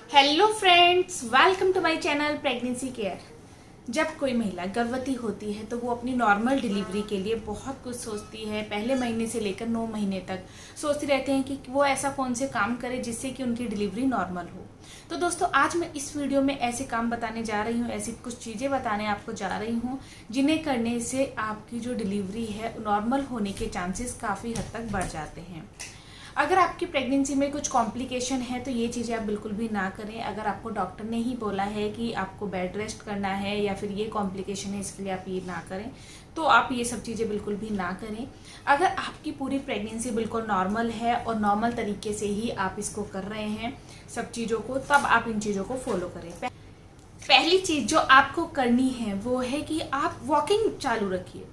Hello friends, welcome to my channel pregnancy care. जब कोई महिला गर्भवती होती है तो वो अपनी नॉर्मल डिलीवरी के लिए बहुत कुछ सोचती है। पहले महीने से लेकर 9 महीने तक सोचती रहते हैं कि वो ऐसा कौन से काम करे जिससे कि उनकी डिलीवरी नॉर्मल हो। तो दोस्तों, आज मैं इस वीडियो में ऐसे काम बताने जा रही हूँ, ऐसी कुछ चीज़ें बताने आपको जा रही हूँ जिन्हें करने से आपकी जो डिलीवरी है नॉर्मल होने के चांसेस काफ़ी हद तक बढ़ जाते हैं। अगर आपकी प्रेगनेंसी में कुछ कॉम्प्लिकेशन है तो ये चीज़ें आप बिल्कुल भी ना करें। अगर आपको डॉक्टर ने ही बोला है कि आपको बेड रेस्ट करना है या फिर ये कॉम्प्लिकेशन है इसके लिए आप ये ना करें, तो आप ये सब चीज़ें बिल्कुल भी ना करें। अगर आपकी पूरी प्रेगनेंसी बिल्कुल नॉर्मल है और नॉर्मल तरीके से ही आप इसको कर रहे हैं सब चीज़ों को, तब आप इन चीज़ों को फॉलो करें। पहली चीज़ जो आपको करनी है वो है कि आप वॉकिंग चालू रखिए।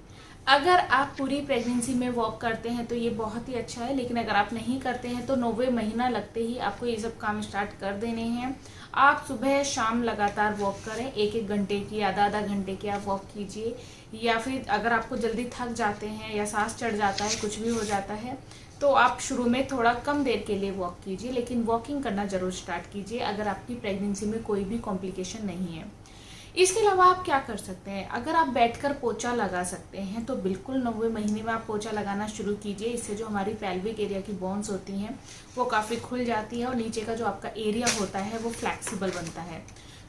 अगर आप पूरी प्रेगनेंसी में वॉक करते हैं तो ये बहुत ही अच्छा है, लेकिन अगर आप नहीं करते हैं तो 9वें महीना लगते ही आपको ये सब काम स्टार्ट कर देने हैं। आप सुबह शाम लगातार वॉक करें, एक एक घंटे की, आधा आधा घंटे की आप वॉक कीजिए। या फिर अगर आपको जल्दी थक जाते हैं या सांस चढ़ जाता है, कुछ भी हो जाता है, तो आप शुरू में थोड़ा कम देर के लिए वॉक कीजिए, लेकिन वॉकिंग करना जरूर स्टार्ट कीजिए अगर आपकी प्रेगनेंसी में कोई भी कॉम्प्लिकेशन नहीं है। इसके अलावा आप क्या कर सकते हैं, अगर आप बैठकर पोछा लगा सकते हैं तो बिल्कुल 9वें महीने में आप पोछा लगाना शुरू कीजिए। इससे जो हमारी पेल्विक एरिया की बोन्स होती हैं वो काफ़ी खुल जाती है और नीचे का जो आपका एरिया होता है वो फ्लैक्सिबल बनता है।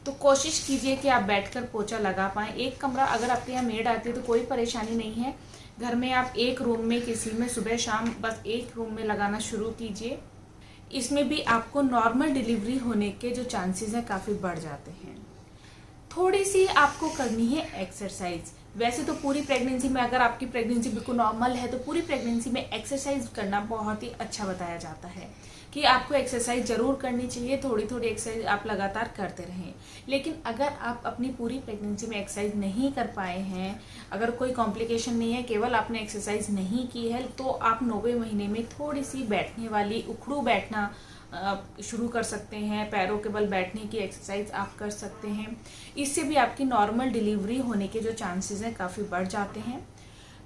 तो कोशिश कीजिए कि आप बैठकर पोछा लगा पाएँ। एक कमरा, अगर आपके यहाँ मेड आती है तो कोई परेशानी नहीं है, घर में आप एक रूम में किसी में सुबह शाम बस एक रूम में लगाना शुरू कीजिए। इसमें भी आपको नॉर्मल डिलीवरी होने के जो चांसेस हैं काफ़ी बढ़ जाते हैं। थोड़ी सी आपको करनी है एक्सरसाइज। वैसे तो पूरी प्रेगनेंसी में, अगर आपकी प्रेगनेंसी बिल्कुल नॉर्मल है तो पूरी प्रेगनेंसी में एक्सरसाइज करना बहुत ही अच्छा बताया जाता है कि आपको एक्सरसाइज जरूर करनी चाहिए। थोड़ी थोड़ी एक्सरसाइज आप लगातार करते रहें। लेकिन अगर आप अपनी पूरी प्रेगनेंसी में एक्सरसाइज नहीं कर पाए हैं, अगर कोई कॉम्प्लिकेशन नहीं है, केवल आपने एक्सरसाइज नहीं की है, तो आप 9वें महीने में थोड़ी सी बैठने वाली उखड़ू बैठना शुरू कर सकते हैं। पैरों के बल बैठने की एक्सरसाइज आप कर सकते हैं। इससे भी आपकी नॉर्मल डिलीवरी होने के जो चांसेस हैं काफ़ी बढ़ जाते हैं।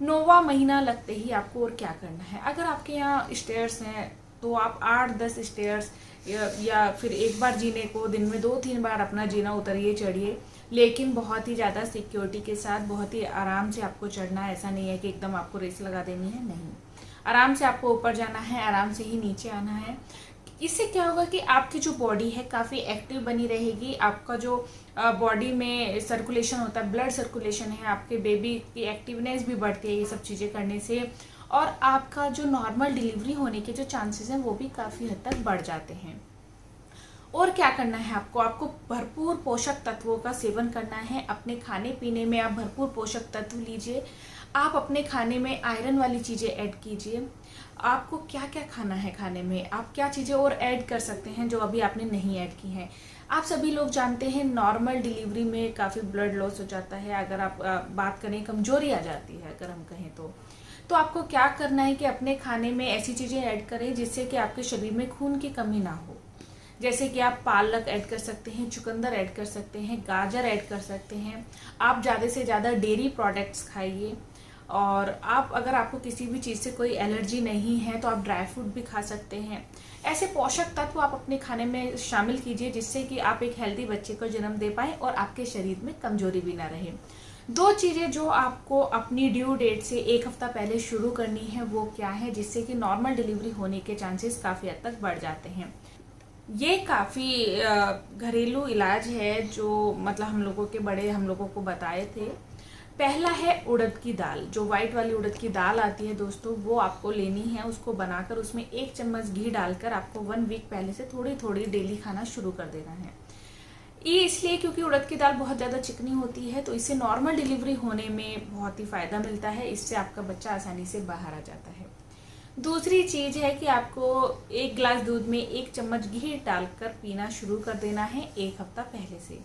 9वां महीना लगते ही आपको और क्या करना है, अगर आपके यहाँ स्टेयर्स हैं तो आप 8-10 स्टेयर्स या फिर एक बार जीने को दिन में 2-3 बार अपना जीना उतरिए चढ़िए, लेकिन बहुत ही ज़्यादा सिक्योरिटी के साथ, बहुत ही आराम से आपको चढ़ना है। ऐसा नहीं है कि एकदम आपको रेस लगा देनी है, नहीं, आराम से आपको ऊपर जाना है, आराम से ही नीचे आना है। इससे क्या होगा कि आपकी जो बॉडी है काफ़ी एक्टिव बनी रहेगी। आपका जो बॉडी में सर्कुलेशन होता है, ब्लड सर्कुलेशन है, आपके बेबी की एक्टिवनेस भी बढ़ती है ये सब चीज़ें करने से, और आपका जो नॉर्मल डिलीवरी होने के जो चांसेस हैं वो भी काफ़ी हद तक बढ़ जाते हैं। और क्या करना है आपको भरपूर पोषक तत्वों का सेवन करना है। अपने खाने पीने में आप भरपूर पोषक तत्व लीजिए। आप अपने खाने में आयरन वाली चीज़ें ऐड कीजिए। आपको क्या क्या खाना है, खाने में आप क्या चीज़ें और ऐड कर सकते हैं जो अभी आपने नहीं ऐड की हैं। आप सभी लोग जानते हैं नॉर्मल डिलीवरी में काफ़ी ब्लड लॉस हो जाता है। अगर आप बात करें, कमजोरी आ जाती है अगर हम कहें तो आपको क्या करना है कि अपने खाने में ऐसी चीज़ें ऐड करें जिससे कि आपके शरीर में खून की कमी ना हो। जैसे कि आप पालक ऐड कर सकते हैं, चुकंदर ऐड कर सकते हैं, गाजर ऐड कर सकते हैं। आप ज़्यादा से ज़्यादा डेयरी प्रोडक्ट्स खाइए। और आप, अगर आपको किसी भी चीज़ से कोई एलर्जी नहीं है तो आप ड्राई फ्रूट भी खा सकते हैं। ऐसे पोषक तत्व आप अपने खाने में शामिल कीजिए जिससे कि आप एक हेल्दी बच्चे को जन्म दे पाएँ और आपके शरीर में कमजोरी भी ना रहे। 2 चीज़ें जो आपको अपनी ड्यू डेट से 1 हफ्ता पहले शुरू करनी है वो क्या है, जिससे कि नॉर्मल डिलीवरी होने के चांसेस काफ़ी हद तक बढ़ जाते हैं। ये काफ़ी घरेलू इलाज है जो मतलब हम लोगों को बताए थे। पहला है उड़द की दाल, जो वाइट वाली उड़द की दाल आती है दोस्तों, वो आपको लेनी है। उसको बनाकर उसमें 1 चम्मच घी डालकर आपको 1 वीक पहले से थोड़ी थोड़ी डेली खाना शुरू कर देना है। ये इसलिए क्योंकि उड़द की दाल बहुत ज़्यादा चिकनी होती है, तो इससे नॉर्मल डिलीवरी होने में बहुत ही फ़ायदा मिलता है। इससे आपका बच्चा आसानी से बाहर आ जाता है। दूसरी चीज़ है कि आपको 1 गिलास दूध में 1 चम्मच घी डालकर पीना शुरू कर देना है 1 हफ्ता पहले से।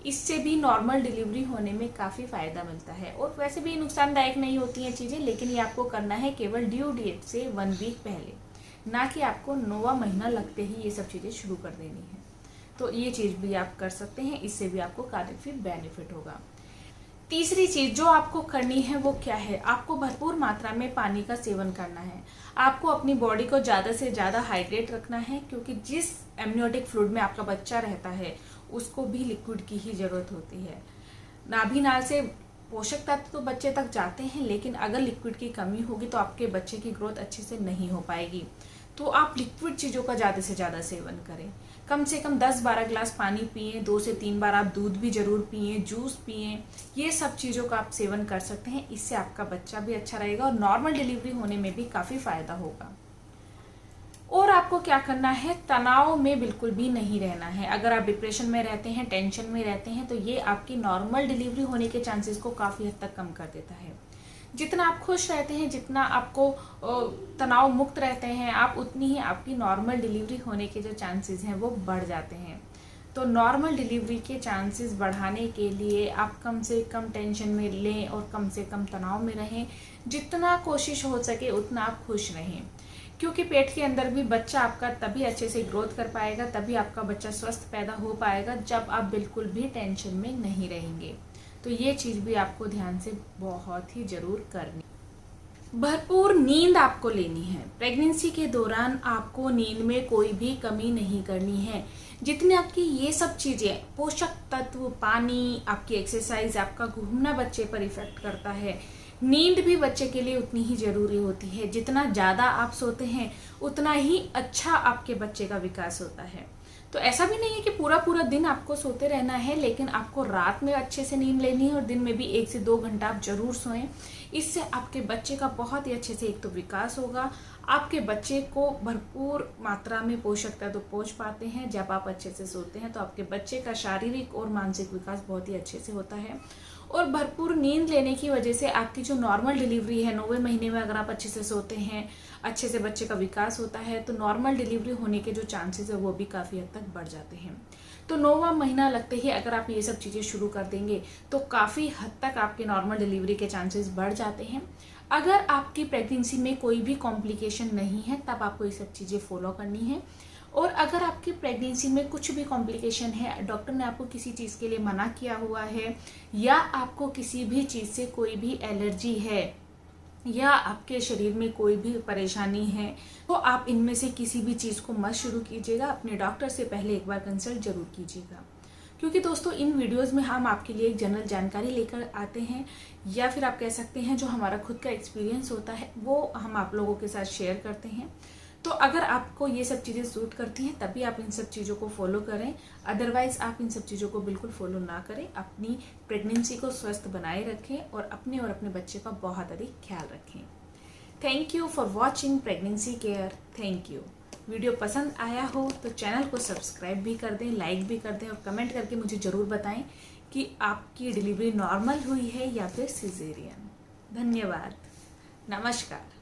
इससे भी नॉर्मल डिलीवरी होने में काफ़ी फ़ायदा मिलता है। और वैसे भी नुकसानदायक नहीं होती हैं चीज़ें, लेकिन ये आपको करना है केवल ड्यू डेट से 1 वीक पहले, ना कि आपको 9वां महीना लगते ही ये सब चीज़ें शुरू कर देनी है। तो ये चीज़ भी आप कर सकते हैं, इससे भी आपको काफ़ी बेनिफिट होगा। तीसरी चीज जो आपको करनी है वो क्या है, आपको भरपूर मात्रा में पानी का सेवन करना है। आपको अपनी बॉडी को ज़्यादा से ज़्यादा हाइड्रेट रखना है, क्योंकि जिस एमनियोटिक फ्लूइड में आपका बच्चा रहता है उसको भी लिक्विड की ही ज़रूरत होती है। नाभि नाल से पोषक तत्व तो बच्चे तक जाते हैं, लेकिन अगर लिक्विड की कमी होगी तो आपके बच्चे की ग्रोथ अच्छे से नहीं हो पाएगी। तो आप लिक्विड चीज़ों का ज़्यादा से ज़्यादा सेवन करें। कम से कम 10-12 ग्लास पानी पिएं, 2 से 3 बार आप दूध भी जरूर पिएं, जूस पिएं। ये सब चीज़ों का आप सेवन कर सकते हैं। इससे आपका बच्चा भी अच्छा रहेगा और नॉर्मल डिलीवरी होने में भी काफ़ी फायदा होगा। और आपको क्या करना है, तनाव में बिल्कुल भी नहीं रहना है। अगर आप डिप्रेशन में रहते हैं, टेंशन में रहते हैं, तो ये आपकी नॉर्मल डिलीवरी होने के चांसेस को काफ़ी हद तक कम कर देता है। जितना आप खुश रहते हैं, जितना आपको तनाव मुक्त रहते हैं आप, उतनी ही आपकी नॉर्मल डिलीवरी होने के जो चांसेस हैं वो बढ़ जाते हैं। तो नॉर्मल डिलीवरी के चांसेस बढ़ाने के लिए आप कम से कम टेंशन में लें और कम से कम तनाव में रहें। जितना कोशिश हो सके उतना आप खुश रहें, क्योंकि पेट के अंदर भी बच्चा आपका तभी अच्छे से ग्रोथ कर पाएगा, तभी आपका बच्चा स्वस्थ पैदा हो पाएगा जब आप बिल्कुल भी टेंशन में नहीं रहेंगे। तो ये चीज़ भी आपको ध्यान से बहुत ही जरूर करनी। भरपूर नींद आपको लेनी है। प्रेगनेंसी के दौरान आपको नींद में कोई भी कमी नहीं करनी है। जितनी आपकी ये सब चीज़ें, पोषक तत्व, पानी, आपकी एक्सरसाइज, आपका घूमना बच्चे पर इफेक्ट करता है, नींद भी बच्चे के लिए उतनी ही जरूरी होती है। जितना ज़्यादा आप सोते हैं उतना ही अच्छा आपके बच्चे का विकास होता है। तो ऐसा भी नहीं है कि पूरा पूरा दिन आपको सोते रहना है, लेकिन आपको रात में अच्छे से नींद लेनी है और दिन में भी 1 से 2 घंटा आप जरूर सोएं। इससे आपके बच्चे का बहुत ही अच्छे से एक तो विकास होगा, आपके बच्चे को भरपूर मात्रा में पोषक तत्व पहुंच पाते हैं। जब आप अच्छे से सोते हैं तो आपके बच्चे का शारीरिक और मानसिक विकास बहुत ही अच्छे से होता है। और भरपूर नींद लेने की वजह से आपकी जो नॉर्मल डिलीवरी है, 9वें महीने में अगर आप अच्छे से सोते हैं, अच्छे से बच्चे का विकास होता है, तो नॉर्मल डिलीवरी होने के जो चांसेस है वो भी काफ़ी हद तक बढ़ जाते हैं। तो 9वां महीना लगते ही अगर आप ये सब चीज़ें शुरू कर देंगे तो काफ़ी हद तक आपके नॉर्मल डिलीवरी के चांसेस बढ़ जाते हैं। अगर आपकी प्रेगनेंसी में कोई भी कॉम्प्लिकेशन नहीं है तब आपको ये सब चीज़ें फॉलो करनी है। और अगर आपकी प्रेगनेंसी में कुछ भी कॉम्प्लिकेशन है, डॉक्टर ने आपको किसी चीज़ के लिए मना किया हुआ है, या आपको किसी भी चीज़ से कोई भी एलर्जी है, या आपके शरीर में कोई भी परेशानी है, तो आप इनमें से किसी भी चीज़ को मत शुरू कीजिएगा। अपने डॉक्टर से पहले एक बार कंसल्ट जरूर कीजिएगा, क्योंकि दोस्तों इन वीडियोस में हम आपके लिए एक जनरल जानकारी लेकर आते हैं, या फिर आप कह सकते हैं जो हमारा खुद का एक्सपीरियंस होता है वो हम आप लोगों के साथ शेयर करते हैं। तो अगर आपको ये सब चीज़ें सूट करती हैं तभी आप इन सब चीज़ों को फॉलो करें, अदरवाइज आप इन सब चीज़ों को बिल्कुल फॉलो ना करें। अपनी प्रेगनेंसी को स्वस्थ बनाए रखें और अपने बच्चे का बहुत अधिक ख्याल रखें। Thank you for watching pregnancy care. Thank you. Video पसंद आया हो तो चैनल को सब्सक्राइब भी कर दें, लाइक भी कर दें और कमेंट करके मुझे ज़रूर बताएं कि आपकी डिलीवरी नॉर्मल हुई है या फिर सिजेरियन। धन्यवाद। नमस्कार।